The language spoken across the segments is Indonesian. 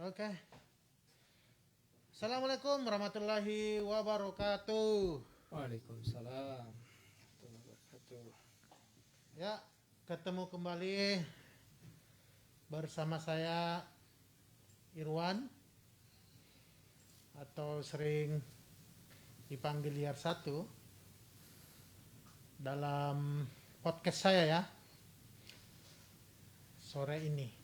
Oke. Assalamualaikum warahmatullahi wabarakatuh. Waalaikumsalam warahmatullahi wabarakatuh. Ya, ketemu kembali bersama saya Irwan atau sering dipanggil Liar 1 dalam podcast saya ya sore ini.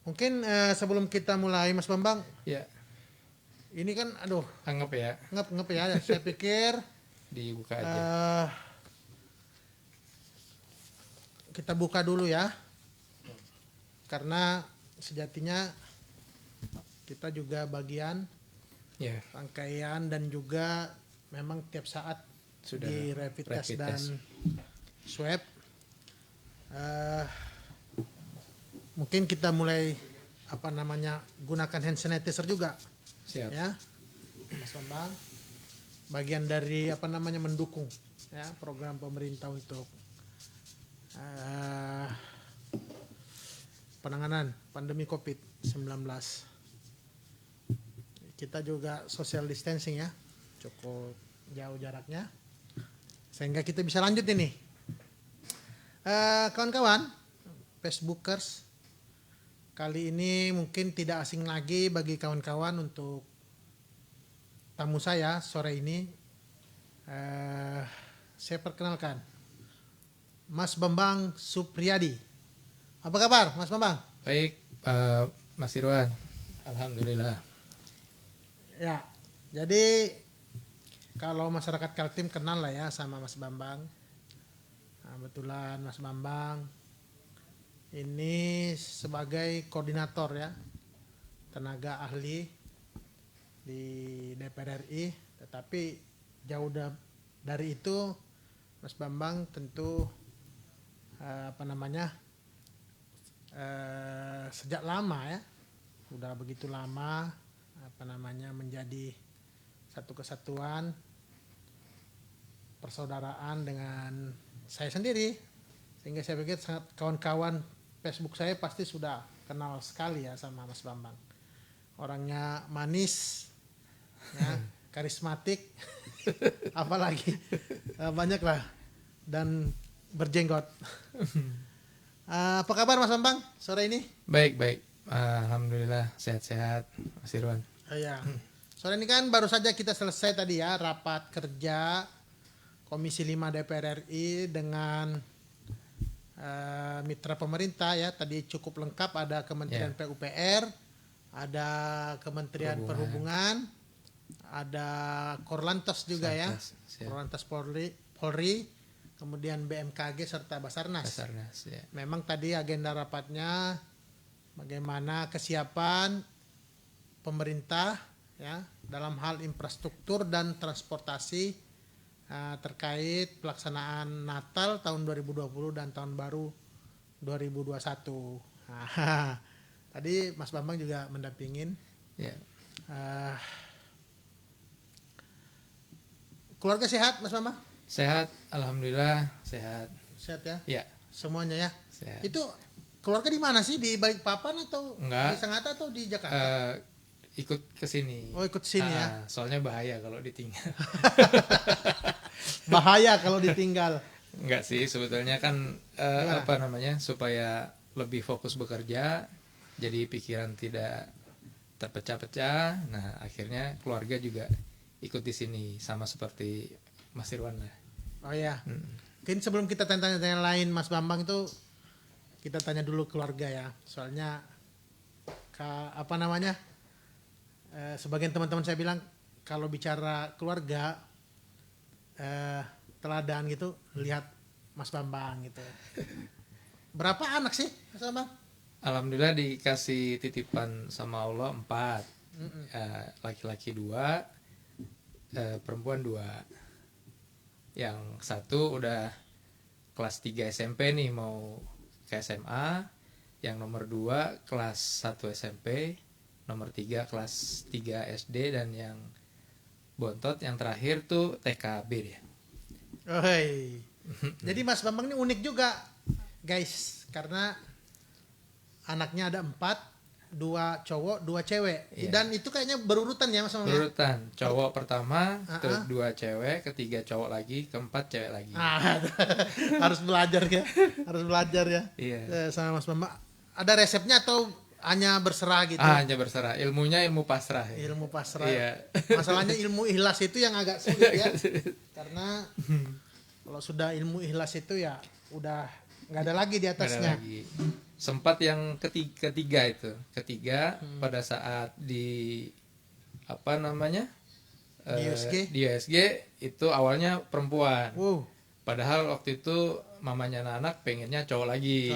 Mungkin sebelum kita mulai Mas Bambang, Ya, ini kan anggap ya ngep ya. Saya pikir dibuka aja. Kita buka dulu ya, karena sejatinya kita juga bagian Ya, rangkaian dan juga memang tiap saat sudah di rapid test dan swab. Mungkin kita mulai gunakan hand sanitizer juga. Siap. Ya, Mas Bambang, bagian dari mendukung ya program pemerintah untuk penanganan pandemi COVID-19. Kita juga social distancing ya, cukup jauh jaraknya sehingga kita bisa lanjut ini. Kawan-kawan Facebookers, kali ini mungkin tidak asing lagi bagi kawan-kawan untuk tamu saya sore ini. Saya perkenalkan Mas Bambang Supriyadi. Apa kabar Mas Bambang? Baik, Mas Irwan. Alhamdulillah. Ya, jadi kalau masyarakat Kaltim kenal lah ya sama Mas Bambang. Nah, kebetulan Mas Bambang ini sebagai koordinator ya tenaga ahli di DPR RI, tetapi jauh dari itu Mas Bambang tentu sejak lama ya, udah begitu lama menjadi satu kesatuan persaudaraan dengan saya sendiri, sehingga saya pikir sangat kawan-kawan Facebook saya pasti sudah kenal sekali ya sama Mas Bambang. Orangnya manis ya, karismatik apalagi banyak lah, dan berjenggot. Apa kabar Mas Bambang sore ini? Baik. Alhamdulillah sehat-sehat, Mas Irwan. Ya. Sore ini kan baru saja kita selesai tadi ya rapat kerja Komisi 5 DPR RI dengan mitra pemerintah ya. Tadi cukup lengkap, ada Kementerian PUPR, ada Kementerian Perhubungan, ada Korlantas juga ya. Korlantas Polri, kemudian BMKG serta Basarnas. Ya. Memang tadi agenda rapatnya bagaimana kesiapan pemerintah ya dalam hal infrastruktur dan transportasi terkait pelaksanaan Natal tahun 2020 dan tahun baru 2021. Tadi Mas Bambang juga mendampingin. Ya. Keluarga sehat Mas Bambang? Sehat, alhamdulillah sehat. Sehat ya? Ya. Semuanya ya? Sehat. Itu keluarga di mana sih? Di Balikpapan atau Enggak. di Sangatta atau di Jakarta? Ikut ke sini. Oh, ikut sini ya. Soalnya bahaya kalau ditinggal. Bahaya kalau ditinggal. Enggak sih, sebetulnya kan supaya lebih fokus bekerja, jadi pikiran tidak terpecah-pecah. Nah, akhirnya keluarga juga ikut di sini sama seperti Mas Irwan lah. Oh ya. Mungkin sebelum kita tanya-tanya lain Mas Bambang itu, kita tanya dulu keluarga ya. Soalnya sebagian teman-teman saya bilang kalau bicara keluarga teladan gitu, lihat Mas Bambang gitu. Berapa anak sih Mas Bambang? Alhamdulillah dikasih titipan sama Allah 4. Laki-laki 2, perempuan 2. Yang satu udah kelas 3 SMP nih, mau ke SMA. Yang nomor 2 kelas 1 SMP, nomor 3 kelas 3 SD, dan yang bontot yang terakhir tuh TKB dia. Jadi Mas Bambang ini unik juga guys, karena anaknya ada 4, 2 cowok 2 cewek. Iya. Dan itu kayaknya berurutan ya Mas Bambang. Berurutan, cowok pertama, kedua cewek, ketiga cowok lagi, keempat cewek lagi. Harus belajar ya. Harus belajar ya. Iya. Sama Mas Bambang. Ada resepnya atau hanya berserah gitu? Hanya berserah. Ilmunya ilmu pasrah. Ya. Ilmu pasrah. Iya. Masalahnya ilmu ikhlas itu yang agak sulit ya. Karena kalau sudah ilmu ikhlas itu ya udah nggak ada lagi di Nggak ada atasnya. lagi. Sempat yang ketiga itu. Pada saat di apa namanya? Di USG? Di USG itu awalnya perempuan. Padahal waktu itu mamanya anak pengennya cowok lagi.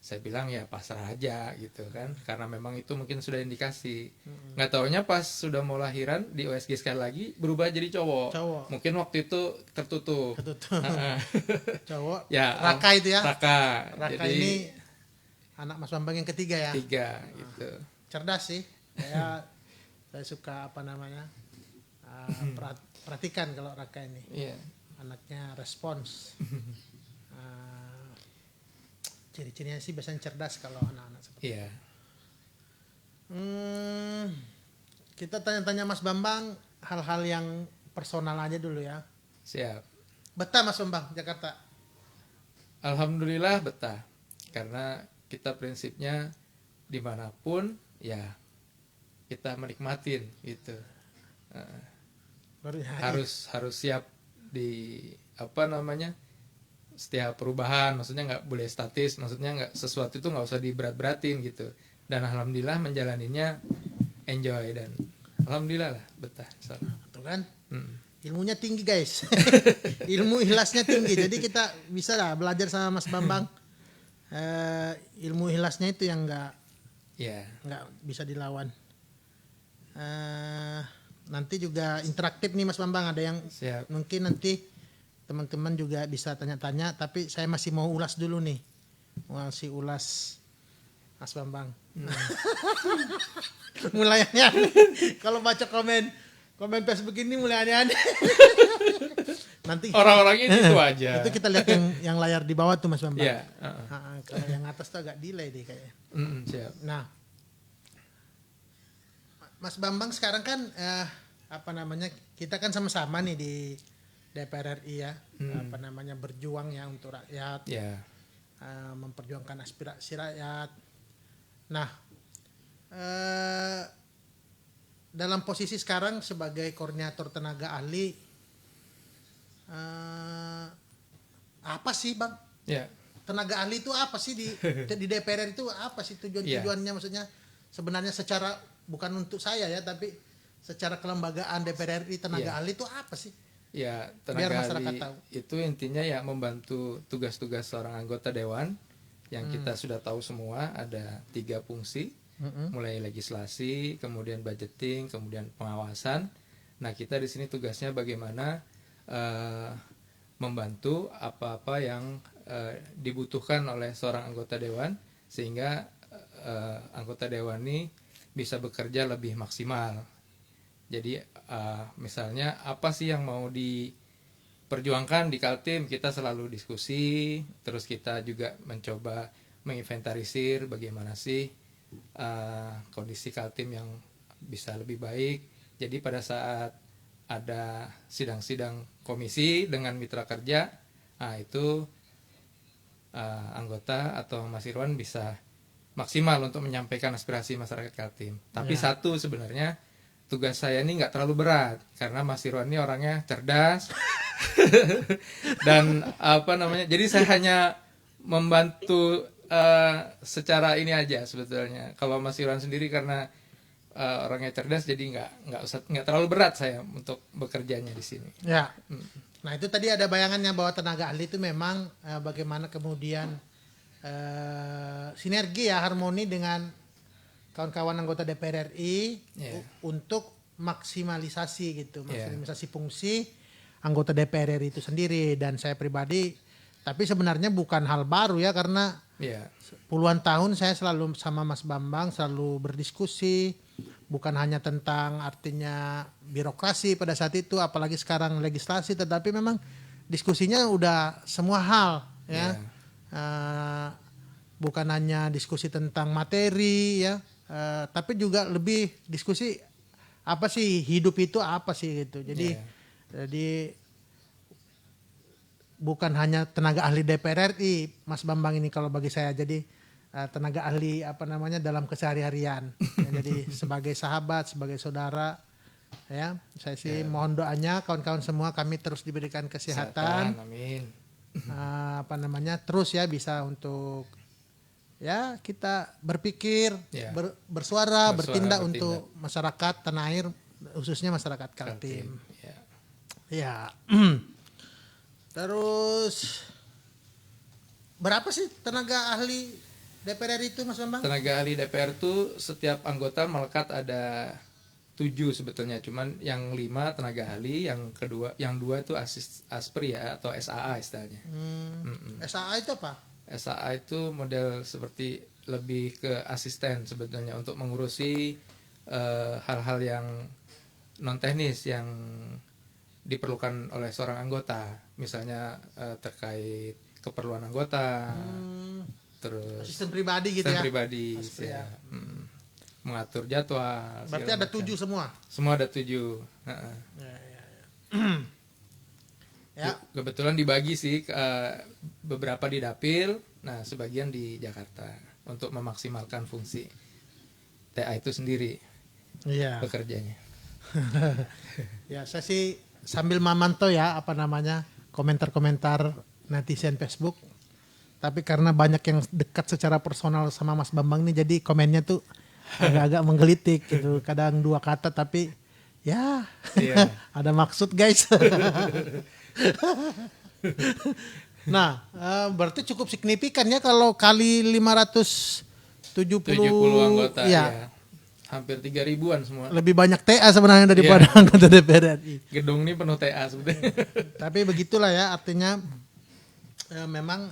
Saya bilang ya pasrah aja gitu kan, karena memang itu mungkin sudah indikasi. Nggak taunya pas sudah mau lahiran di USG sekali lagi berubah jadi cowok. Mungkin waktu itu tertutup. Cowok. Ya, Raka itu ya. Raka Jadi, ini anak Mas Bambang yang ketiga ya. Tiga gitu. Cerdas sih. Saya suka apa namanya? Perhatikan kalau Raka ini. Iya. Anaknya respons. Ciri-cirinya sih biasanya cerdas kalau anak-anak seperti Iya. Kita tanya-tanya Mas Bambang hal-hal yang personal aja dulu ya. Siap. Betah Mas Bambang Jakarta? Alhamdulillah betah. Karena kita prinsipnya dimanapun ya kita menikmatin gitu. Harus siap di apa namanya, setiap perubahan, maksudnya nggak boleh statis, maksudnya nggak, sesuatu itu nggak usah diberat-beratin gitu. Dan alhamdulillah menjalaninya enjoy dan alhamdulillah lah betah. Betul kan? Ilmunya tinggi guys. Ilmu ikhlasnya tinggi, jadi kita bisa lah belajar sama Mas Bambang. Ilmu ikhlasnya itu yang nggak bisa dilawan. Nanti juga interaktif nih Mas Bambang, ada yang Siap. mungkin nanti teman-teman juga bisa tanya-tanya, tapi saya masih mau ulas dulu nih. Masih ulas Mas Bambang. Mulai aneh-aneh. Kalau baca komen Facebook ini mulai aneh-aneh. Nanti Orang-orangnya itu aja. itu kita lihat yang layar di bawah tuh Mas Bambang. Iya. Kalau yang atas tuh agak delay deh kayaknya. Siap. Nah, Mas Bambang sekarang kan apa namanya, kita kan sama-sama nih di DPR RI ya, apa namanya, berjuang ya untuk rakyat, memperjuangkan aspirasi rakyat. Nah, dalam posisi sekarang sebagai koordinator tenaga ahli, apa sih Bang? Tenaga ahli itu apa sih di DPR itu, apa sih tujuannya? Maksudnya sebenarnya secara, bukan untuk saya ya, tapi secara kelembagaan DPR RI tenaga ahli itu apa sih? Ya, Biar tenaga masyarakat ahli tahu. itu intinya ya membantu tugas-tugas seorang anggota dewan yang kita sudah tahu semua, ada 3 fungsi, mulai legislasi, kemudian budgeting, kemudian pengawasan. Nah, kita di sini tugasnya bagaimana membantu apa-apa yang dibutuhkan oleh seorang anggota dewan sehingga anggota dewan ini bisa bekerja lebih maksimal. Jadi misalnya apa sih yang mau diperjuangkan di Kaltim, kita selalu diskusi, terus kita juga mencoba menginventarisir bagaimana sih kondisi Kaltim yang bisa lebih baik. Jadi pada saat ada sidang-sidang komisi dengan mitra kerja, itu anggota atau Mas Irwan bisa maksimal untuk menyampaikan aspirasi masyarakat Kaltim. Tapi satu, sebenarnya tugas saya ini nggak terlalu berat karena Mas Irwan ini orangnya cerdas dan apa namanya, jadi saya hanya membantu secara ini aja sebetulnya. Kalau Mas Irwan sendiri karena orangnya cerdas, jadi nggak terlalu berat saya untuk bekerjanya di sini. Ya. Nah, itu tadi ada bayangannya bahwa tenaga ahli itu memang bagaimana kemudian sinergi ya, harmoni dengan kawan-kawan anggota DPR RI untuk maksimalisasi gitu, maksimalisasi fungsi anggota DPR RI itu sendiri. Dan saya pribadi, tapi sebenarnya bukan hal baru ya, karena puluhan tahun saya selalu sama Mas Bambang selalu berdiskusi, bukan hanya tentang artinya birokrasi pada saat itu, apalagi sekarang legislasi, tetapi memang diskusinya udah semua hal ya. Bukan hanya diskusi tentang materi ya, tapi juga lebih diskusi apa sih hidup itu apa sih gitu. Jadi Iya. jadi bukan hanya tenaga ahli DPR RI, Mas Bambang ini kalau bagi saya. Jadi tenaga ahli apa namanya dalam kesehari-harian. Ya, jadi sebagai sahabat, sebagai saudara, ya saya sih mohon doanya kawan-kawan semua kami terus diberikan kesehatan, Amin. apa namanya terus ya bisa untuk ya kita berpikir, Ya. bersuara, bertindak bertindak. untuk masyarakat tanah air khususnya masyarakat Kaltim. Ya. Ya. Terus berapa sih tenaga ahli DPR RI itu Mas Bambang? Tenaga ahli DPR tuh setiap anggota melekat ada 7 sebetulnya, cuman yang 5 tenaga ahli, yang 2 itu aspri ya atau SAA istilahnya. SAA itu apa? SAA itu model seperti lebih ke asisten sebetulnya untuk mengurusi hal-hal yang non teknis yang diperlukan oleh seorang anggota, misalnya terkait keperluan anggota, terus Asisten pribadi gitu asisten ya. pribadi, Aspri ya. ya. Mengatur jadwal. Berarti segala ada macam. 7 semua. Semua ada 7. Heeh. Ya. Kebetulan dibagi sih beberapa di Dapil, nah sebagian di Jakarta untuk memaksimalkan fungsi TA itu sendiri Iya. bekerjanya. Ya, saya sih sambil memantau ya apa namanya komentar-komentar netizen Facebook. Tapi karena banyak yang dekat secara personal sama Mas Bambang nih, jadi komennya tuh agak-agak menggelitik gitu. Kadang 2 kata tapi ya Iya. ada maksud guys. Nah, berarti cukup signifikan ya kalau kali 570 70 anggota ya. ya. Hampir 3.000-an semua. Lebih banyak TA sebenarnya daripada anggota DPR RI. Gedung ini penuh TA sebetulnya. Tapi begitulah ya, artinya memang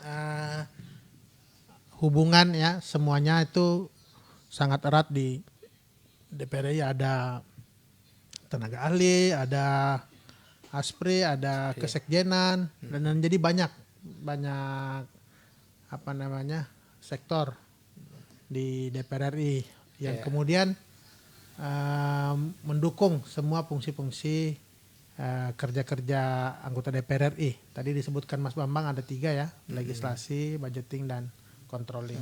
hubungan ya semuanya itu sangat erat di DPR RI. Ada tenaga ahli, ada aspri, ada kesekjenan, dan jadi banyak apa namanya sektor di DPR RI yang kemudian mendukung semua fungsi-fungsi kerja-kerja anggota DPR RI. Tadi disebutkan Mas Bambang ada 3 ya, legislasi, budgeting, dan controlling.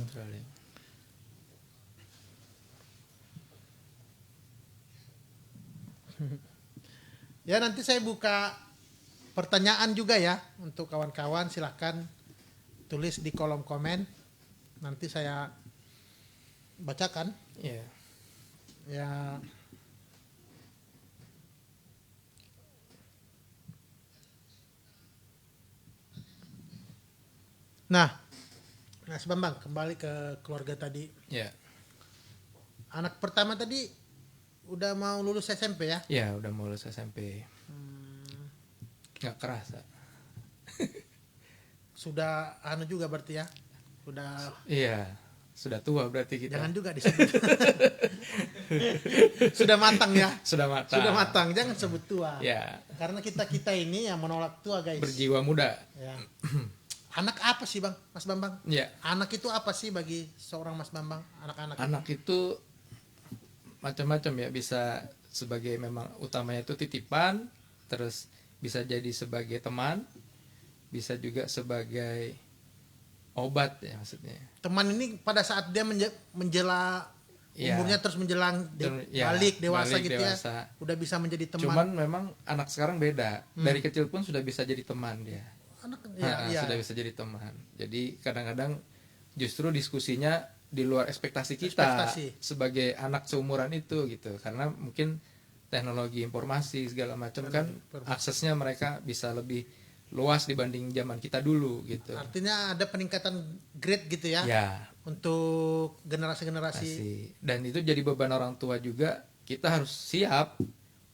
Ya nanti saya buka pertanyaan juga ya untuk kawan-kawan, silahkan tulis di kolom komen, nanti saya bacakan. Iya. Ya. Nah, Mas Bambang kembali ke keluarga tadi. Ya. Anak pertama tadi udah mau lulus SMP ya? Ya, udah mau lulus SMP. Nggak kerasa. Sudah anu juga berarti ya? Udah. Iya, sudah tua berarti kita. Jangan juga disebut. Sudah matang ya? Sudah matang. Sudah matang, jangan sebut tua. Ya, Karena kita ini yang menolak tua guys. berjiwa muda. Ya. Anak apa sih Bang, Mas Bambang? Ya, Anak itu apa sih bagi seorang Mas Bambang? Anak-anak. anak itu macam-macam ya, bisa sebagai memang utamanya itu titipan, terus bisa jadi sebagai teman, bisa juga sebagai obat ya maksudnya. Teman ini pada saat dia menjela Ya. umurnya terus menjelang balik dewasa gitu dewasa. ya, udah bisa menjadi teman. Cuman memang anak sekarang beda. Dari kecil pun sudah bisa jadi teman dia. Anak Sudah bisa jadi teman. Jadi kadang-kadang justru diskusinya di luar ekspektasi kita sebagai anak seumuran itu gitu. Karena mungkin teknologi informasi segala macam kan aksesnya mereka bisa lebih luas dibanding zaman kita dulu gitu. Artinya ada peningkatan grade gitu ya, Ya, untuk generasi-generasi. dan itu jadi beban orang tua juga. Kita harus siap.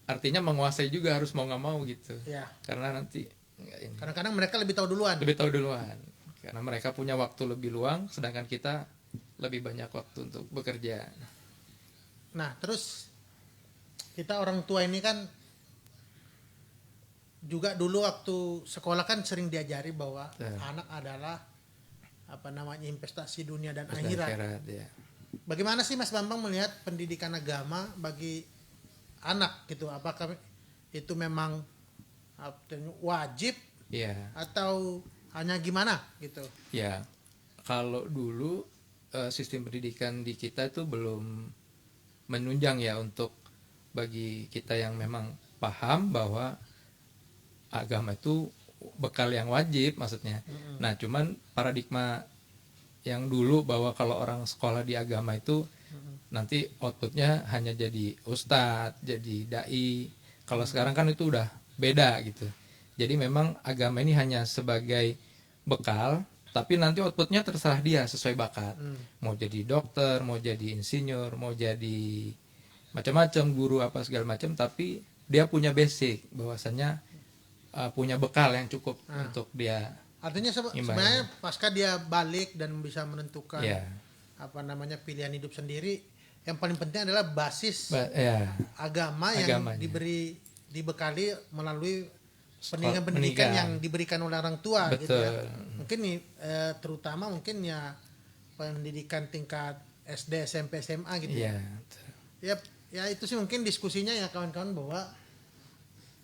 Artinya menguasai juga harus mau nggak mau gitu. Ya. Karena nanti ini. Kadang-kadang mereka lebih tahu duluan. Lebih tahu duluan. Karena mereka punya waktu lebih luang, sedangkan kita lebih banyak waktu untuk bekerja. Nah, terus kita orang tua ini kan juga dulu waktu sekolah kan sering diajari bahwa anak adalah apa namanya investasi dunia dan akhirat. Ya. bagaimana sih Mas Bambang melihat pendidikan agama bagi anak gitu? Apakah itu memang wajib Ya, atau hanya gimana gitu? ya. Kalau dulu sistem pendidikan di kita itu belum menunjang ya untuk bagi kita yang memang paham bahwa agama itu bekal yang wajib maksudnya. Nah, cuman paradigma yang dulu bahwa kalau orang sekolah di agama itu nanti outputnya hanya jadi ustadz, jadi dai. Kalau sekarang kan itu udah beda gitu. Jadi memang agama ini hanya sebagai bekal, tapi nanti outputnya terserah dia sesuai bakat. Mau jadi dokter, mau jadi insinyur, mau jadi macam-macam guru apa segala macam, tapi dia punya basic bahwasannya punya bekal yang cukup untuk dia. Artinya Imbangi. sebenarnya pasca dia balik dan bisa menentukan Ya, apa namanya pilihan hidup sendiri, yang paling penting adalah basis ya, agama yang agamanya. dibekali melalui Pendidikan. pendidikan yang diberikan oleh orang tua gitu Betul. ya. Mungkin nih terutama mungkin ya pendidikan tingkat SD, SMP, SMA gitu Iya, ya. Ya itu sih mungkin diskusinya ya kawan-kawan, bahwa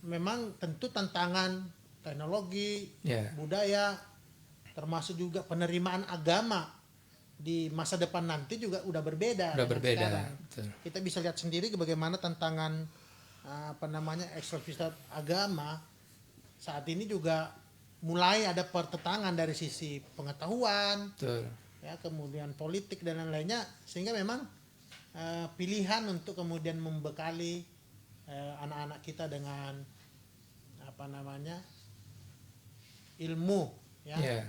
memang tentu tantangan teknologi, ya, budaya, termasuk juga penerimaan agama di masa depan nanti juga udah berbeda. udah dengan berbeda. sekarang. Betul. Kita bisa lihat sendiri bagaimana tantangan apa namanya ekstremisme agama saat ini juga mulai ada pertentangan dari sisi pengetahuan, Betul. ya, kemudian politik dan lain-lainnya, sehingga memang pilihan untuk kemudian membekali anak-anak kita dengan apa namanya ilmu, ya, Yeah.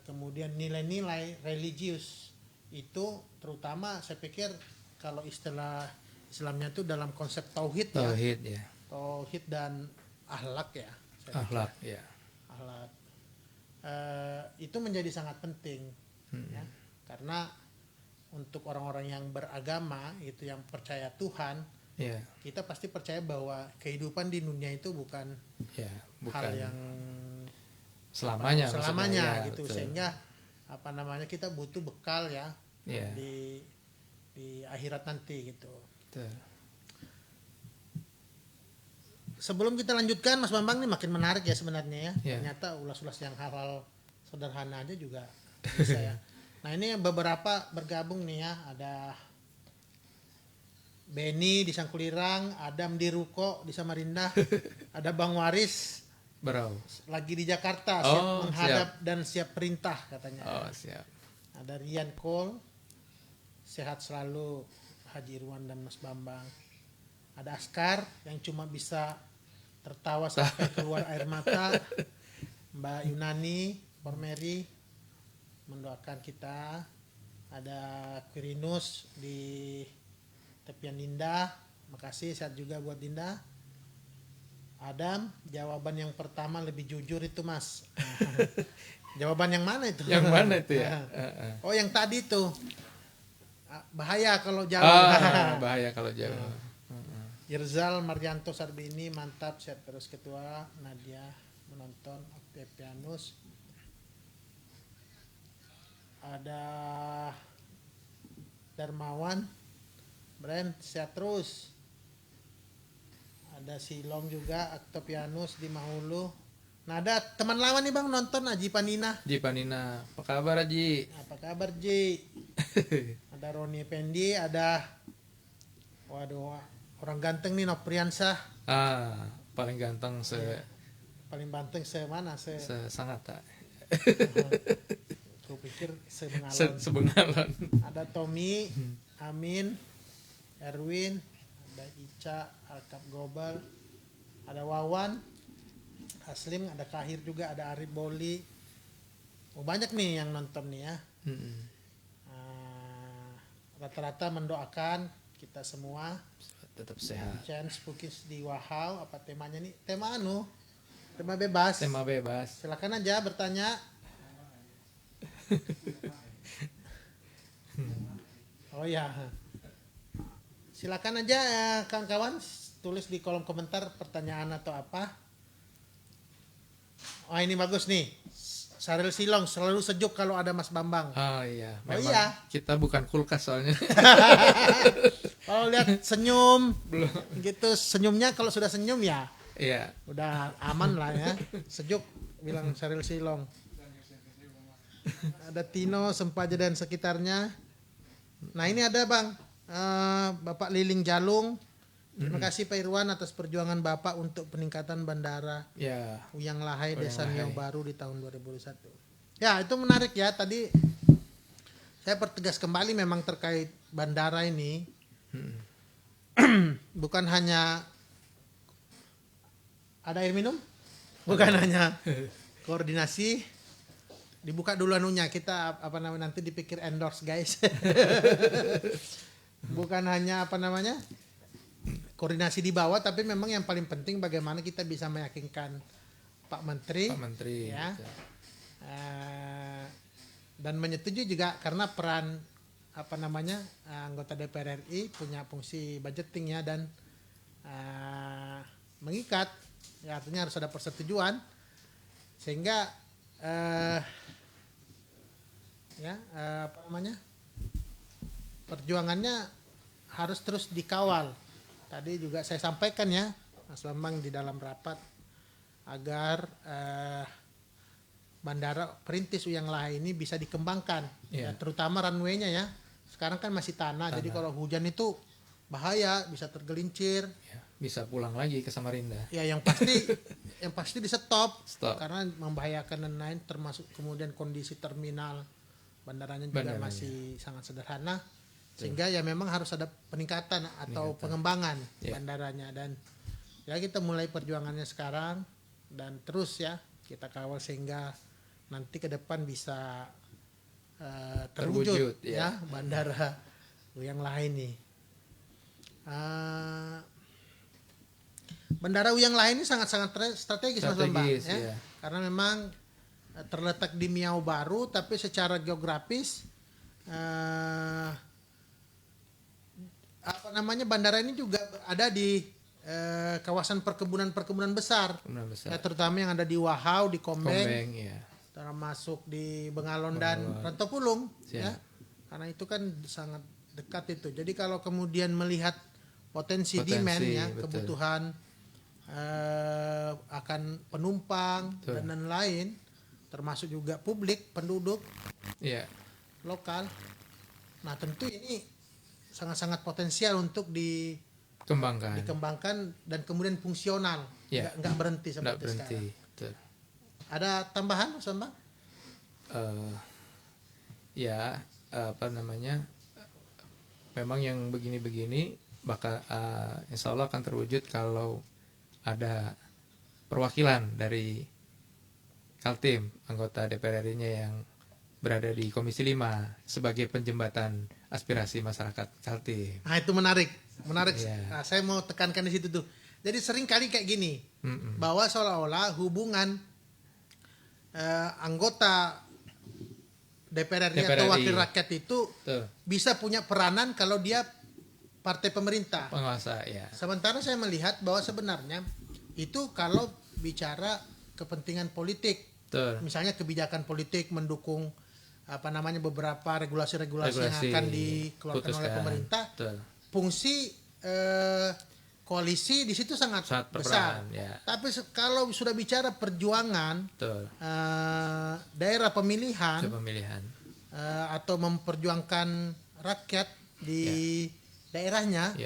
Kemudian nilai-nilai religius itu terutama saya pikir kalau istilah Islamnya itu dalam konsep tauhid, ya, Tauhid ya, tauhid dan akhlak ya, saya pikir. akhlak ya. Akhlak. Itu menjadi sangat penting, ya, karena untuk orang-orang yang beragama itu yang percaya Tuhan, Ya, kita pasti percaya bahwa kehidupan di dunia itu bukan ya, bukan hal yang selamanya selamanya maksudnya, ya, gitu, betul. sehingga apa namanya kita butuh bekal ya Ya, di akhirat nanti gitu. betul. Sebelum kita lanjutkan Mas Bambang, nih makin menarik ya sebenarnya ya. Ya. Ternyata ulas-ulas yang hal-hal sederhana aja juga bisa ya. Nah ini beberapa bergabung nih ya, ada Benny di Sangkulirang, Adam di Ruko di Samarinda, ada Bang Waris Berau. lagi di Jakarta Oh, siap menghadap dan siap perintah katanya. Oh, siap. Ada Rian Cole, sehat selalu Haji Irwan dan Mas Bambang. Ada Askar yang cuma bisa tertawa sampai keluar air mata. Mbak Yunani, Pormeri mendoakan kita. Ada Quirinus di tepian Dinda, makasih, sehat juga buat Dinda. Adam, jawaban yang pertama lebih jujur itu Mas. Jawaban yang mana itu? Yang mana itu ya? Oh yang tadi tuh, bahaya kalau jauh. Bahaya kalau jauh. Irzal Marjanto Sarbini, mantap, sehat terus Ketua. Nadia menonton, Octavianus. Ada Darmawan, Brand, sehat terus. Ada Silong juga, Octavianus di Mahulu. Nah ada teman lama nih Bang nonton, Aji Panina. Ji Panina, apa kabar Ji? Apa kabar Ji? Ada Roni Pendi, ada waduh orang ganteng nih Nopriansah. Paling ganteng Paling banteng semana sangat tak. Aku pikir sebengalon. Sebengalon. Ada Tommy, Amin, Erwin, ada Ica, Alkap Global, ada Wawan, Aslim, ada Kahir juga, ada Arif Boli. Oh, banyak nih yang nonton nih ya. Rata-rata mendoakan kita semua Tetap sehat. chance Pukis di Wahau. Apa temanya nih? Tema tema bebas. Tema bebas. Silakan aja bertanya. Oh ya, silakan aja ya, kawan-kawan, tulis di kolom komentar pertanyaan atau apa. Oh ini bagus nih, Syaril Silong selalu sejuk kalau ada Mas Bambang. Oh iya, Oh memang iya. kita bukan kulkas soalnya. Kalau lihat senyum, gitu senyumnya kalau sudah senyum ya Iya, udah aman lah ya, sejuk bilang Syaril Silong. Ada Tino, Sempaja dan sekitarnya. Nah ini ada Bang, Bapak Liling Jalung. Terima kasih Pak Irwan atas perjuangan Bapak untuk peningkatan bandara ya, Uyang Lahai Uyang Desa Lahai. Niau Baru di tahun 2021. Ya itu menarik ya, tadi saya pertegas kembali memang terkait bandara ini. Bukan hanya ada air minum, bukan hanya koordinasi. Dibuka dulu anunya, kita apa namanya nanti dipikir endorse guys. Bukan hanya apa namanya koordinasi di bawah, tapi memang yang paling penting bagaimana kita bisa meyakinkan Pak Menteri, Pak Menteri. ya. Betul. Dan menyetujui juga karena peran apa namanya anggota DPR RI punya fungsi budgeting ya, dan mengikat ya, artinya harus ada persetujuan sehingga apa namanya perjuangannya harus terus dikawal. Tadi juga saya sampaikan ya Mas Bambang di dalam rapat agar bandara perintis Uyang Lahai ini bisa dikembangkan, ya, terutama runway-nya ya. Sekarang kan masih tanah, jadi kalau hujan itu bahaya, bisa tergelincir. Ya, bisa pulang lagi ke Samarinda. Ya yang pasti di stop karena membahayakan dan lain, termasuk kemudian kondisi terminal bandaranya juga masih sangat sederhana, sehingga ya memang harus ada peningkatan atau pengembangan bandaranya. Dan ya kita mulai perjuangannya sekarang dan terus ya kita kawal sehingga nanti ke depan bisa terwujud ya bandara Uyang Lahai ini. Bandara Uyang Lahai ini sangat-sangat strategis Mas Bambang ya. Karena memang terletak di Niau Baru, tapi secara geografis apa namanya bandara ini juga ada di kawasan perkebunan besar. Ya, terutama yang ada di Wahau, di Kombeng ya. Termasuk di Bengalon dan Rantopulung ya. Karena itu kan sangat dekat itu. Jadi kalau kemudian melihat potensi demand ya, kebutuhan akan penumpang dan lain-lain, termasuk juga publik, penduduk lokal. Nah tentu ini sangat-sangat potensial untuk dikembangkan dan kemudian fungsional, nggak berhenti seperti sekarang. Betul. Ada tambahan Mas Bambang? Apa namanya? Memang yang begini-begini bakal insya Allah akan terwujud kalau ada perwakilan dari Kaltim, anggota DPR RI-nya yang berada di Komisi 5 sebagai penjembatan aspirasi masyarakat Kaltim. Nah itu menarik. Nah, saya mau tekankan di situ tuh. Jadi sering kali kayak gini, bahwa seolah-olah hubungan anggota DPR RI atau wakil rakyat itu bisa punya peranan kalau dia partai pemerintah, penguasa ya. Sementara saya melihat bahwa sebenarnya itu kalau bicara kepentingan politik, misalnya kebijakan politik mendukung apa namanya beberapa regulasi-regulasi yang akan dikeluarkan oleh pemerintah, fungsi koalisi di situ sangat besar. Ya. Tapi kalau sudah bicara perjuangan daerah pemilihan atau memperjuangkan rakyat di daerahnya,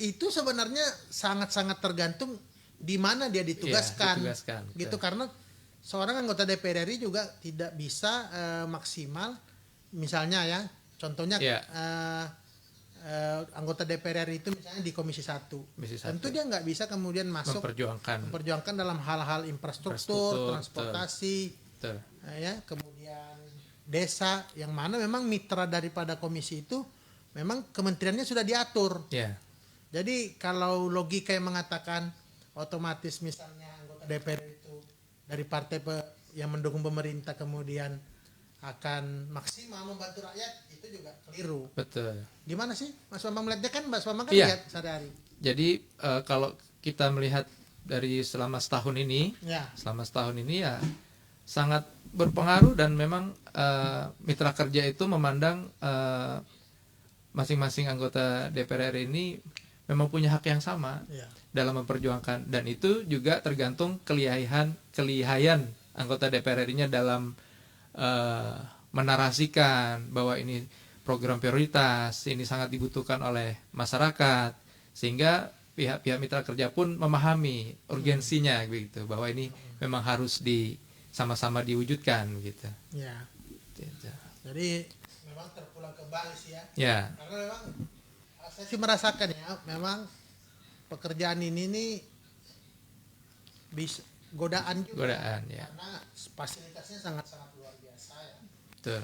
itu sebenarnya sangat-sangat tergantung di mana dia ditugaskan. Gitu. Karena seorang anggota DPR RI juga tidak bisa maksimal, misalnya ya, contohnya anggota DPR RI itu misalnya di Komisi 1. Tentu dia nggak bisa kemudian masuk memperjuangkan dalam hal-hal infrastruktur, transportasi, ya, kemudian desa, yang mana memang mitra daripada komisi itu memang kementeriannya sudah diatur. Jadi kalau logika yang mengatakan otomatis misalnya anggota DPR itu dari partai yang mendukung pemerintah kemudian akan maksimal membantu rakyat, itu juga keliru. Betul. Gimana sih Mas Bambang melihatnya? Kan Mas Bambang kan lihat sehari-hari. Jadi kalau kita melihat dari selama setahun ini ya sangat berpengaruh dan memang mitra kerja itu memandang masing-masing anggota DPR RI ini memang punya hak yang sama Ya. dalam memperjuangkan, dan itu juga tergantung kelihayan anggota DPR RI-nya dalam menarasikan bahwa ini program prioritas, ini sangat dibutuhkan oleh masyarakat, sehingga pihak-pihak mitra kerja pun memahami urgensinya begitu, bahwa ini memang harus sama-sama diwujudkan gitu. Ya. Gitu. Jadi memang terpulang kembali sih ya. Ya, Karena memang saya sih merasakan ya, memang pekerjaan ini nih bisa godaan juga. godaan ya. Karena fasilitasnya sangat-sangat luar biasa ya. Betul.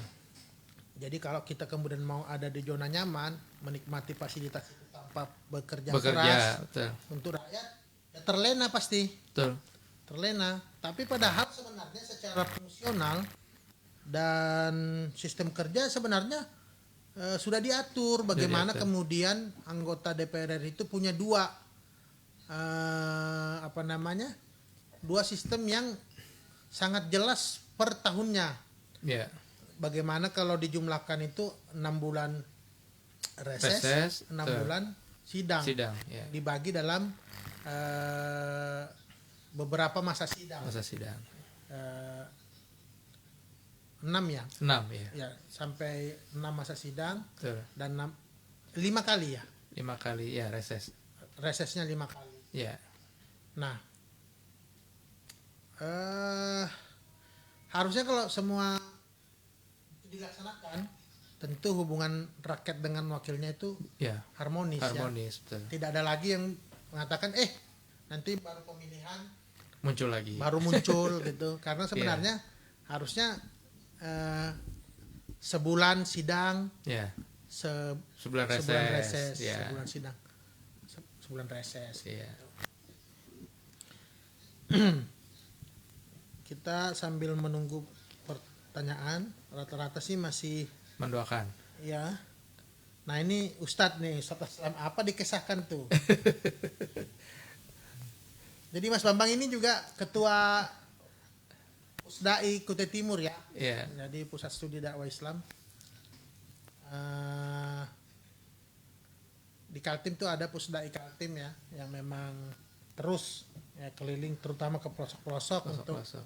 Jadi kalau kita kemudian mau ada di zona nyaman, menikmati fasilitas itu tanpa bekerja Bekerja, keras betul. untuk rakyat, ya terlena pasti, Betul. terlena. Tapi padahal sebenarnya secara fungsional dan sistem kerja sebenarnya sudah diatur bagaimana diatur. kemudian anggota DPR RI itu punya dua dua sistem yang sangat jelas per tahunnya. Ya. Bagaimana kalau dijumlahkan itu 6 bulan reses, Reses, 6 betul. bulan sidang, Sidang, ya. dibagi dalam beberapa masa sidang. Masa sidang. 6 ya, 6 ya. ya sampai 6 masa sidang Betul. dan 5 kali ya, 5 kali ya reses. resesnya 5 kali. Ya. Nah, harusnya kalau semua itu dilaksanakan, tentu hubungan rakyat dengan wakilnya itu Ya. harmonis, Harmonis, betul. ya. Tidak ada lagi yang mengatakan nanti baru pemilihan Muncul lagi. baru muncul gitu. Karena sebenarnya harusnya sebulan sidang, Ya. se- Sebulan reses. sebulan reses, Ya. sebulan sidang, sebulan reses. Iya. Kita sambil menunggu pertanyaan, rata-rata sih masih Mendoakan. ya. Nah ini Ustadz Islam apa dikisahkan tuh? Jadi Mas Bambang ini juga ketua Pusdai Kutai Timur ya. Iya. Jadi Pusat Studi Dakwah Islam. Di Kaltim tuh ada Pusdai Kaltim ya, yang memang terus ya keliling terutama ke pelosok-pelosok untuk Masuk.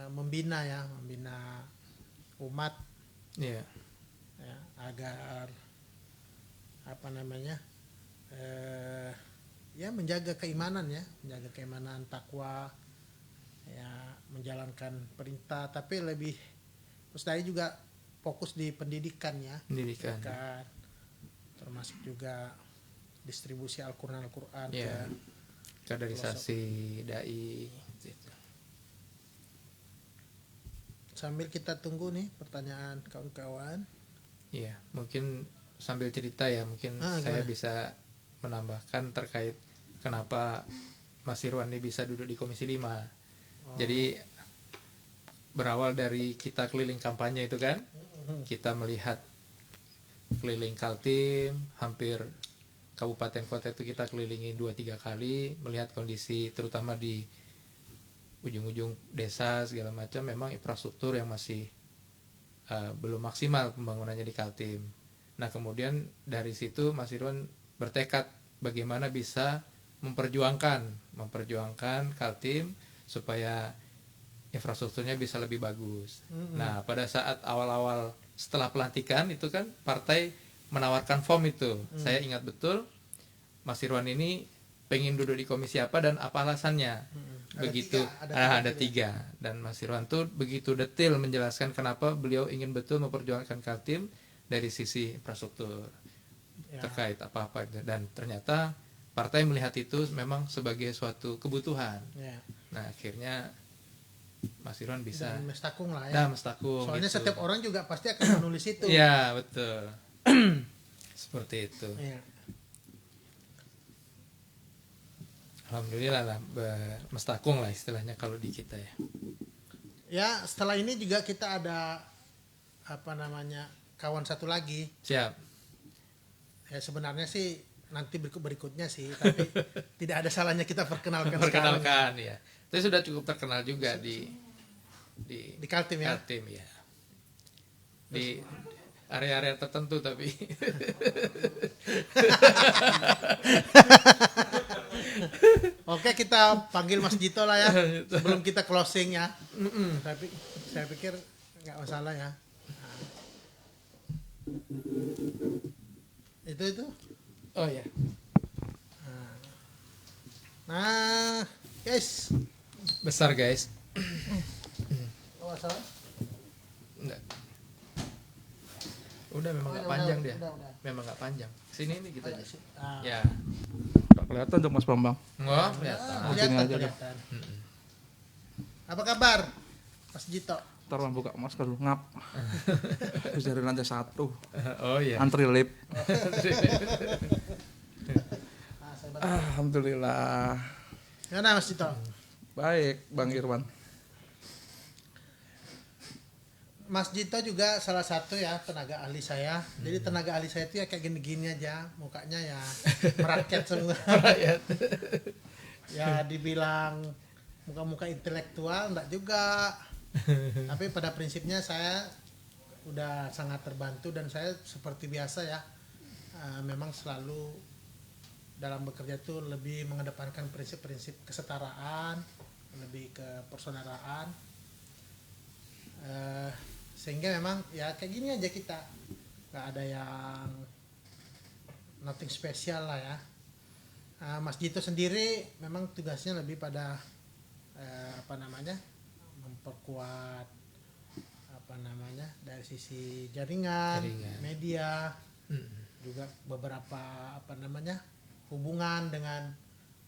membina umat Iya. ya, agar ya menjaga keimanan takwa ya, menjalankan perintah, tapi lebih Pusdai juga fokus di pendidikan ya, Pendidikan. termasuk juga distribusi Al-Quran Iya. ke Kaderisasi dai gitu. sambil kita tunggu nih pertanyaan kawan-kawan. Iya, mungkin sambil cerita ya, mungkin saya gimana? bisa menambahkan terkait kenapa Mas Irwan ini bisa duduk di Komisi 5. Jadi berawal dari kita keliling kampanye itu kan, kita melihat keliling Kaltim, hampir kabupaten kota itu kita kelilingi 2-3 kali, melihat kondisi terutama di ujung-ujung desa segala macam, memang infrastruktur yang masih belum maksimal pembangunannya di Kaltim. Nah kemudian dari situ Mas Irwan bertekad bagaimana bisa memperjuangkan Kaltim supaya infrastrukturnya bisa lebih bagus. Nah pada saat awal-awal setelah pelantikan itu kan partai menawarkan form itu. Saya ingat betul Mas Irwan ini pengen duduk di komisi apa dan apa alasannya. Begitu ada tiga. Dan Mas Irwan tuh begitu detail menjelaskan kenapa beliau ingin betul memperjuangkan Kaltim dari sisi infrastruktur Ya. terkait apa-apa, dan ternyata partai melihat itu memang sebagai suatu kebutuhan. Ya. Nah akhirnya Mas Irwan bisa Dan mestakung lah ya. mestakung Soalnya gitu. setiap orang juga pasti akan menulis itu. Ya betul. Seperti itu. Ya. Alhamdulillah lah, mestakung lah istilahnya kalau di kita ya. Ya, setelah ini juga kita ada kawan satu lagi. Siap. Ya sebenarnya sih nanti berikutnya sih, tapi tidak ada salahnya kita perkenalkan sekarang. Perkenalkan ya. Itu sudah cukup terkenal juga di Kaltim ya. Kaltim ya. Di area-area tertentu tapi Oke, kita panggil Mas Jito lah ya sebelum kita closing ya. Tapi saya pikir nggak masalah ya. Nah, itu. oh ya. Nah, guys. Besar guys. Oh, masalah? Enggak. Udah memang nggak Udah, panjang dia. udah. Memang nggak panjang. Sini ini kita aja. Ah. Ya. Nggak kelihatan dong Mas Bambang. Nggak kelihatan. Kelihatan. Apa kabar, Mas Jito? Ntar Bang buka masker dulu, ngap. Terus dari lantai 1. Oh iya. Antri lift. Nah, saya bantu. Alhamdulillah. Gimana Mas Jito? Baik, Bang Irwan. Mas Jito juga salah satu ya tenaga ahli saya. Jadi tenaga ahli saya itu ya kayak gini-gini aja, mukanya ya merakyat semua. Ya dibilang muka-muka intelektual enggak juga. Tapi pada prinsipnya saya udah sangat terbantu dan saya seperti biasa ya. Memang selalu dalam bekerja itu lebih mengedepankan prinsip-prinsip kesetaraan, lebih ke persaudaraan. Sehingga memang ya kayak gini aja kita, nggak ada yang nothing spesial lah ya. Mas Jito sendiri memang tugasnya lebih pada memperkuat dari sisi jaringan. Media, juga beberapa hubungan dengan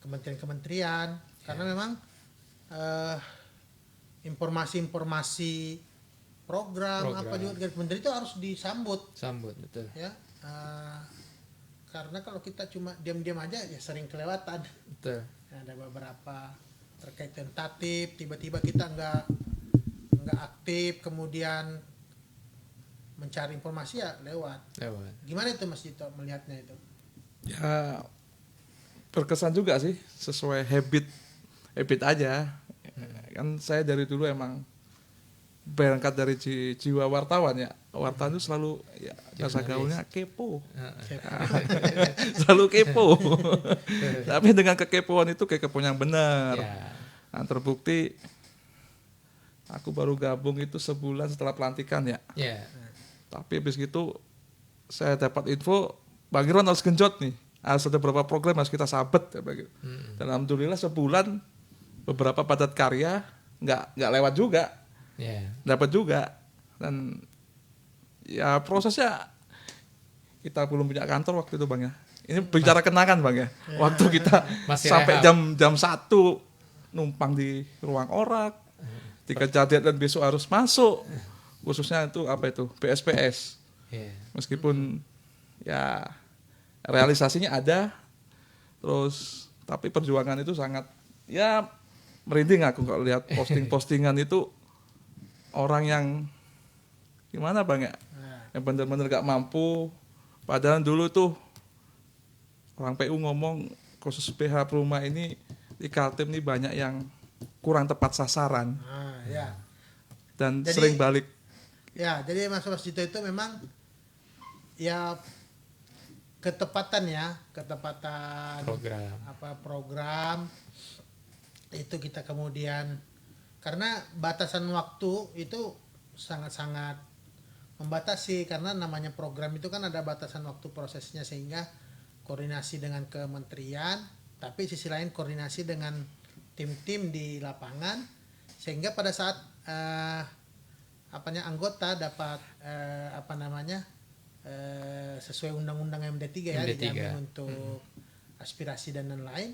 kementerian-kementerian, karena memang informasi-informasi program apa juga dari menteri itu harus disambut betul ya. Karena kalau kita cuma diam-diam aja ya sering kelewatan. betul. Ada beberapa terkait tentatif, tiba-tiba kita nggak aktif, kemudian mencari informasi ya lewat. Gimana itu Mas Jito melihatnya itu? Ya berkesan juga sih, sesuai habit aja. Kan saya dari dulu emang berangkat dari jiwa wartawan ya. Wartawan itu selalu ya bahasa gaulnya kepo. Selalu kepo. Tapi dengan kekepoan itu kekepoan yang benar. Nah, terbukti aku baru gabung itu sebulan setelah pelantikan ya. Tapi habis gitu saya dapat info Bang Irwan harus genjot nih. Harus ada beberapa program harus kita sabet ya, begitu. Dan alhamdulillah sebulan beberapa padat karya nggak lewat juga. Dapat juga. Dan ya prosesnya kita belum punya kantor waktu itu Bang ya. Ini bicara kenangan Bang ya. Waktu kita sampai jam 1 numpang di ruang orak. Dikejar dan besok harus masuk. Khususnya itu BSPS. Meskipun ya realisasinya ada, terus tapi perjuangan itu sangat ya merinding aku kalau lihat postingan itu orang yang gimana Bang ya, yang benar-benar gak mampu. Padahal dulu tuh orang PU ngomong khusus PH Perumah ini di Kaltim ini banyak yang kurang tepat sasaran. Dan jadi, sering balik. Ya, jadi Mas Jito itu memang ya ketepatan program itu kita kemudian, karena batasan waktu itu sangat-sangat membatasi, karena namanya program itu kan ada batasan waktu prosesnya, sehingga koordinasi dengan kementerian, tapi sisi lain koordinasi dengan tim-tim di lapangan, sehingga pada saat anggota dapat sesuai undang-undang MD3 ya, dijamin untuk aspirasi dan lain-lain,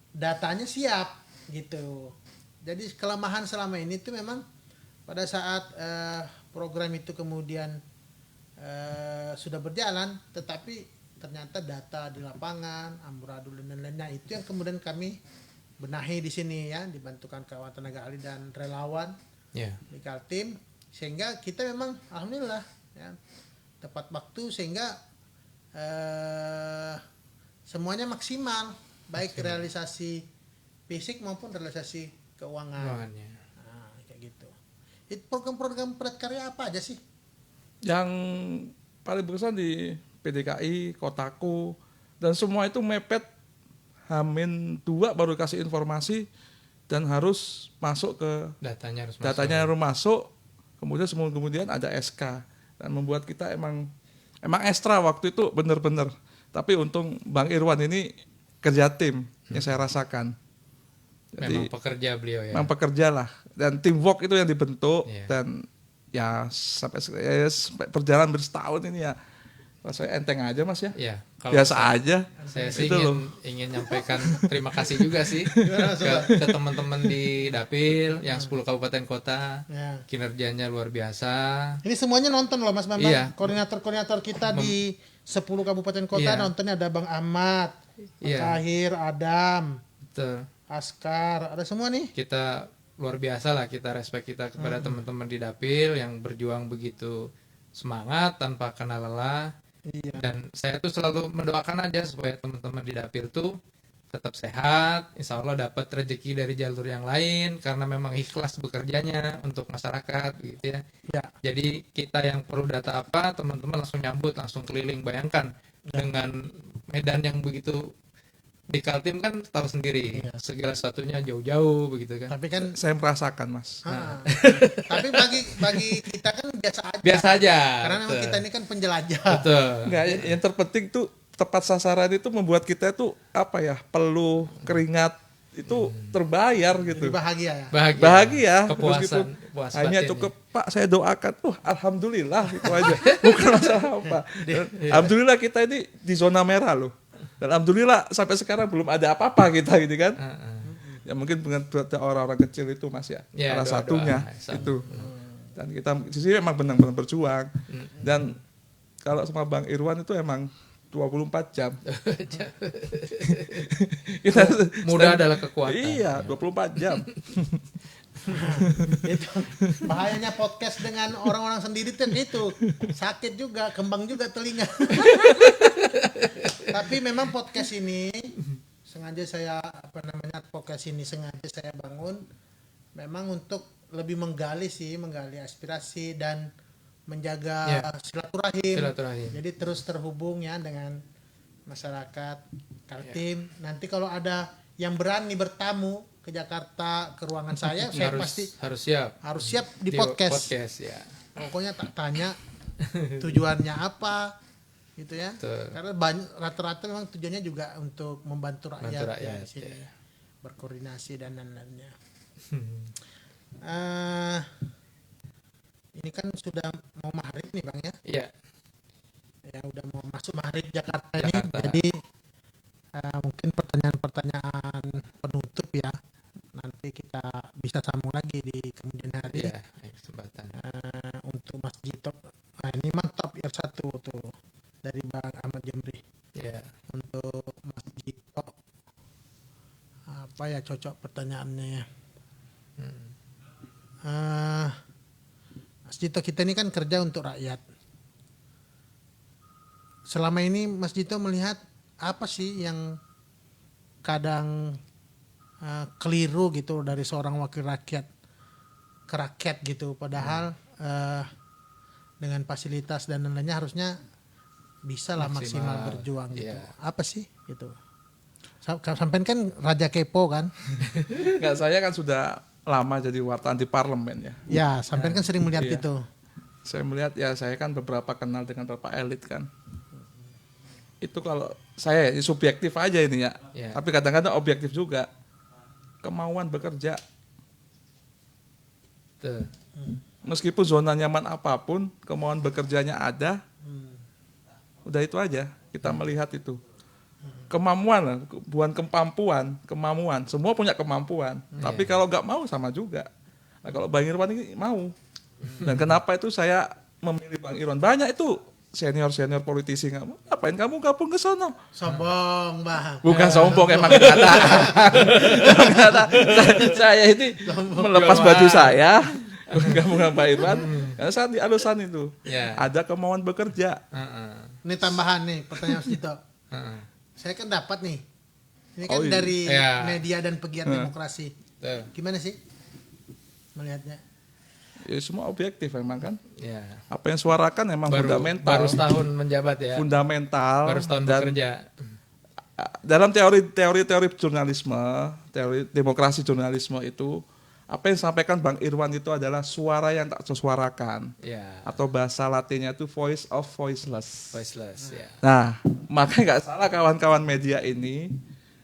datanya siap gitu. Jadi kelemahan selama ini itu memang pada saat program itu kemudian sudah berjalan, tetapi ternyata data di lapangan amburadul dan lain-lainnya, itu yang kemudian kami benahi di sini ya, dibantukan kawan tenaga ahli dan relawan di Kaltim, sehingga kita memang alhamdulillah ya tepat waktu, sehingga semuanya maksimal, baik realisasi fisik maupun realisasi keuangan. Nah, kayak gitu. Itu program-program prakarya apa aja sih? Yang paling berkesan di PDKI, Kotaku, dan semua itu mepet H-2 baru kasih informasi dan harus masuk ke datanya harus masuk, kemudian seminggu kemudian ada SK dan membuat kita emang ekstra waktu itu bener-bener. Tapi untung Bang Irwan ini kerja tim yang saya rasakan. Jadi, memang pekerja beliau ya. Memang pekerja lah, dan teamwork itu yang dibentuk dan ya sampai perjalanan bersetahun ini ya rasanya enteng aja Mas ya. Iya, biasa aja. Saya sih ingin nyampaikan terima kasih juga sih ke teman-teman di Dapil yang 10 kabupaten kota. Kinerjanya luar biasa. Ini semuanya nonton loh Mas Bambang. Iya. Koordinator kita di 10 kabupaten kota nontonnya ada Bang Ahmad, Kahir, Adam, betul. Askar, ada semua nih. Kita luar biasa lah, kita respect kita kepada teman-teman di Dapil yang berjuang begitu semangat tanpa kenal lelah. Iya. Dan saya tuh selalu mendoakan aja supaya teman-teman di Dapil tuh tetap sehat, insya Allah dapat rezeki dari jalur yang lain karena memang ikhlas bekerjanya untuk masyarakat gitu ya. Jadi kita yang perlu data apa, teman-teman langsung nyambut, langsung keliling. Bayangkan dengan medan yang begitu, di Kaltim kan tahu sendiri segala sesuatunya jauh-jauh begitu kan. Tapi kan saya merasakan Mas. Tapi bagi kita kan biasa aja. Karena memang kita ini kan penjelajah. Betul. Enggak, yang terpenting tuh tepat sasaran itu membuat kita itu peluh, keringat itu terbayar gitu. Bahagia ya. Bahagia. Kepuasan. Hanya cukup Pak saya doakan, alhamdulillah itu aja. Bukan masalah apa. Alhamdulillah kita ini di zona merah loh. Dan alhamdulillah sampai sekarang belum ada apa-apa kita gitu kan. Ya mungkin buat orang-orang kecil itu Mas ya. Salah satunya itu. Dan kita di sini memang benar-benar berjuang. Dan kalau sama Bang Irwan itu emang 24 jam. Mudah adalah kekuatan. Iya, 24 jam. Itu bahayanya podcast dengan orang-orang sendiri tuh itu sakit juga, kembang juga telinga. Tapi memang podcast ini sengaja saya podcast ini sengaja saya bangun memang untuk lebih menggali aspirasi dan menjaga silaturahim. Jadi terus terhubung ya dengan masyarakat Kaltim. Nanti kalau ada yang berani bertamu ke Jakarta ke ruangan saya pasti harus siap di podcast ya. Pokoknya tak tanya tujuannya apa gitu ya. Karena rata-rata memang tujuannya juga untuk membantu rakyat ya di sini. Berkoordinasi dan lain-lainnya. Ini kan sudah mau maghrib nih Bang ya. Iya. Ya udah mau masuk maghrib Jakarta. Ini. Jadi mungkin pertanyaan-pertanyaan penutup ya. Nanti kita bisa sambung lagi di kemudian hari. Iya, kesempatan. Untuk Mas Jito. Nah, ini mantap ya satu tuh dari Bang Ahmad Jemri. Iya. Untuk Mas Jito. Apa ya cocok pertanyaannya ya? Mas Jito, kita ini kan kerja untuk rakyat. Selama ini Mas Jito melihat apa sih yang kadang keliru gitu dari seorang wakil rakyat ke rakyat gitu, padahal dengan fasilitas dan lainnya harusnya bisa lah maksimal berjuang gitu. Apa sih gitu? Sampai kan Raja Kepo kan? Enggak, saya kan sudah lama jadi wartawan di parlemen ya. Ya, sampai kan sering melihat itu. Saya melihat ya, saya kan beberapa kenal dengan beberapa elit kan. Itu kalau saya subjektif aja ini ya. Tapi kadang-kadang objektif juga. Kemauan bekerja. Meskipun zona nyaman apapun, kemauan bekerjanya ada. Udah itu aja, kita melihat itu. Kemampuan, bukan kemampuan. Semua punya kemampuan. Tapi kalau nggak mau sama juga. Nah, kalau Bang Irwan ini mau. Dan kenapa itu saya memilih Bang Irwan? Banyak itu senior politisi nggak mau. Ngapain kamu gabung ke sono? Sombong Bang. Bukan sombong, emang kata. Saya ini melepas baju saya, gabung dengan Bang Irwan. Karena saat di alasan itu ada kemauan bekerja. Ini tambahan nih pertanyaan Mas Dito. saya kan dapat nih. Ini kan Oh, iya. dari Ya. media dan pegiat demokrasi. Tuh. Gimana sih melihatnya? Ya semua objektif memang kan. Ya. Apa yang suarakan memang fundamental. Baru setahun menjabat ya. Fundamental. Baru setahun dan bekerja. dalam teori jurnalisme, teori demokrasi jurnalisme itu, apa yang disampaikan Bang Irwan itu adalah suara yang tak tersuarakan. Ya. Atau bahasa latinnya itu voice of voiceless. Voiceless ya. Nah, makanya nggak salah kawan-kawan media ini,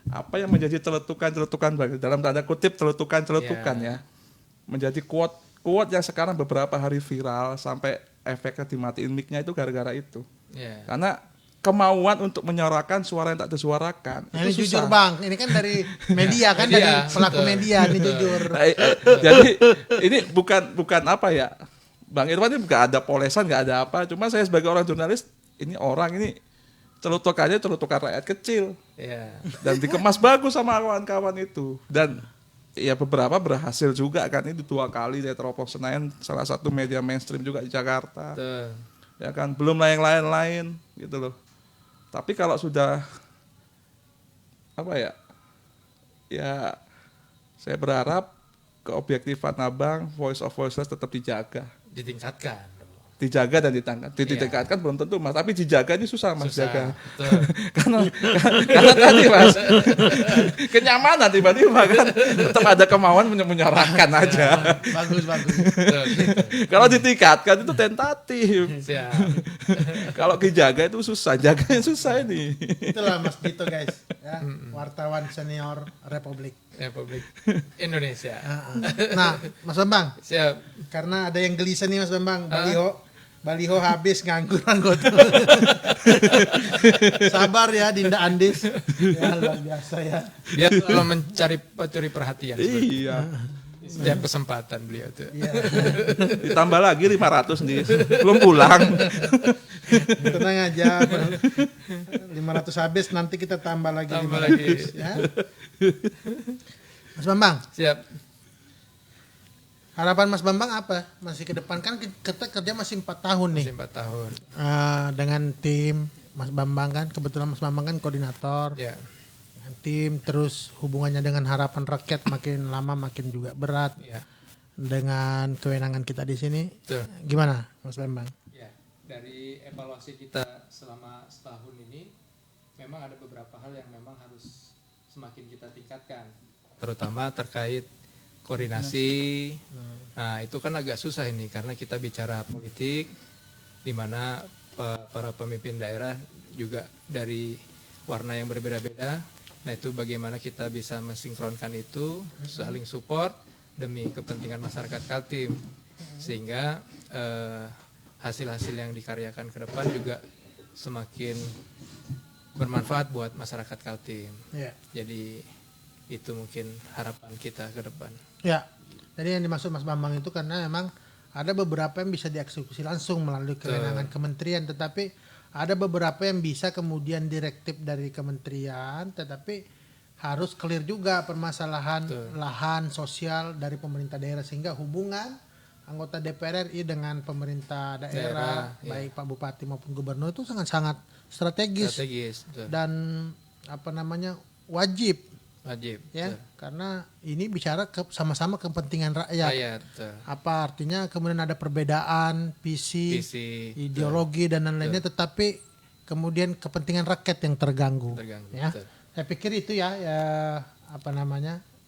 apa yang menjadi celetukan dalam tanda kutip celetukan ya, menjadi quote yang sekarang beberapa hari viral sampai efeknya dimatiin mic-nya itu gara-gara itu. Ya. Karena kemauan untuk menyuarakan suara yang tak tersuarakan Nah, ini itu jujur susah. Bang, ini kan dari media kan, Media, dari pelaku betul. media ini jujur. Jadi ini bukan apa ya, Bang Irwan ini nggak ada polesan, nggak ada apa. Cuma saya sebagai orang jurnalis, ini celutukannya celutukan rakyat kecil Ya. dan dikemas bagus sama kawan-kawan itu. Dan ya beberapa berhasil juga kan, ini 2 kali dari Teropong Senayan, salah satu media mainstream juga di Jakarta. Tuh. Ya kan, belum yang lain-lain gitu loh. Tapi kalau sudah apa ya, ya saya berharap keobjektifan Abang, voice of voiceless tetap dijaga Ditingkatkan. dan ditingkatkan belum tentu Mas, tapi dijaga ini susah Mas, jaga. Betul. karena tadi Mas kenyamanan tiba-tiba kan tetap ada kemauan menyuarakan aja. Bagus. Betul, gitu. Kalau ditingkatkan itu tentatif. Siap. Kalau dijaga itu susah, jaganya susah ini. Itulah Mas Dito guys, ya, wartawan senior Republik. Republik Indonesia. Nah, Mas Bambang, Siap. karena ada yang gelisah nih Mas Bambang, baliho habis nganggur anggota. Sabar ya Dinda Andis. Ya luar biasa ya. Dia selalu mencuri perhatian. Iya. Setiap kesempatan beliau tuh. Iya. Ditambah lagi 500 nih. Belum pulang. Tenang aja. 500 habis, nanti kita tambah lagi Tambah 500 lagi. ya. Mas Bambang, Siap. harapan Mas Bambang apa? Masih ke depan kan kita kerja masih 4 tahun nih. Masih 4 tahun. Dengan tim Mas Bambang kan, kebetulan Mas Bambang kan koordinator. Ya. Dengan tim, terus hubungannya dengan harapan rakyat makin lama makin juga berat. Ya. Dengan kewenangan kita di sini. Betul. Gimana Mas Bambang? Ya. Dari evaluasi kita selama setahun ini, memang ada beberapa hal yang memang harus semakin kita tingkatkan. Terutama terkait koordinasi. Nah, itu kan agak susah ini karena kita bicara politik di mana para pemimpin daerah juga dari warna yang berbeda-beda. Nah, itu bagaimana kita bisa mensinkronkan itu, saling support demi kepentingan masyarakat Kaltim. Sehingga hasil-hasil yang dikaryakan ke depan juga semakin bermanfaat buat masyarakat Kaltim. Ya. Jadi itu mungkin harapan kita ke depan. Ya. Jadi yang dimaksud Mas Bambang itu karena memang ada beberapa yang bisa dieksekusi langsung melalui kewenangan kementerian, tetapi ada beberapa yang bisa kemudian direktif dari kementerian, tetapi harus clear juga permasalahan lahan sosial dari pemerintah daerah, sehingga hubungan anggota DPR RI dengan pemerintah daerah baik Pak Bupati maupun Gubernur itu sangat-sangat strategis. Betul. Dan wajib ya, Betul. karena ini bicara sama-sama kepentingan rakyat. Betul. Apa artinya kemudian ada perbedaan visi, ideologi dan lain-lainnya, tetapi kemudian kepentingan rakyat yang terganggu. Ya. Betul. Saya pikir itu ya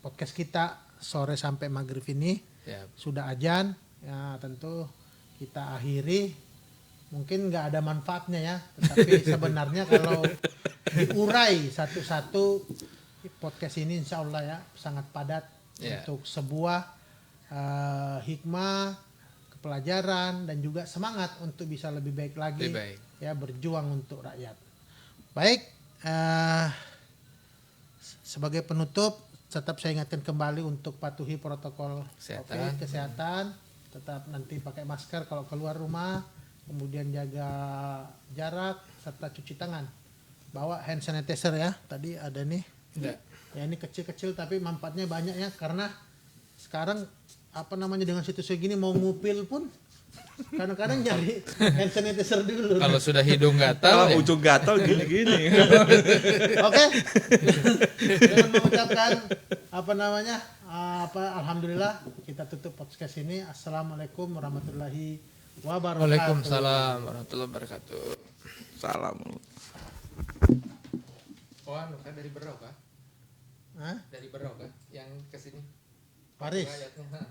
podcast kita sore sampai maghrib ini sudah azan ya, tentu kita akhiri. Mungkin nggak ada manfaatnya ya, tetapi sebenarnya kalau diurai satu-satu, podcast ini insya Allah ya sangat padat untuk sebuah hikmah, pelajaran dan juga semangat untuk bisa lebih baik lagi, ya berjuang untuk rakyat. Baik, sebagai penutup tetap saya ingatkan kembali untuk patuhi protokol kesehatan, tetap nanti pakai masker kalau keluar rumah, kemudian jaga jarak serta cuci tangan, bawa hand sanitizer ya, tadi ada nih. Ya ini kecil-kecil tapi manfaatnya banyak ya, karena sekarang dengan situasi gini mau ngupil pun Kadang-kadang nyari hand sanitizer dulu. Kalau sudah hidung gatal Kalau ya. ujung gatal gini-gini. Oke. Dengan mengucapkan alhamdulillah kita tutup podcast ini. Assalamualaikum warahmatullahi wabarakatuh. Waalaikumsalam warahmatullahi wabarakatuh. Salam. Oh, kan dari Berau kah? Hah? Dari Berau kah? Yang ke sini. Paris. Ayatnya.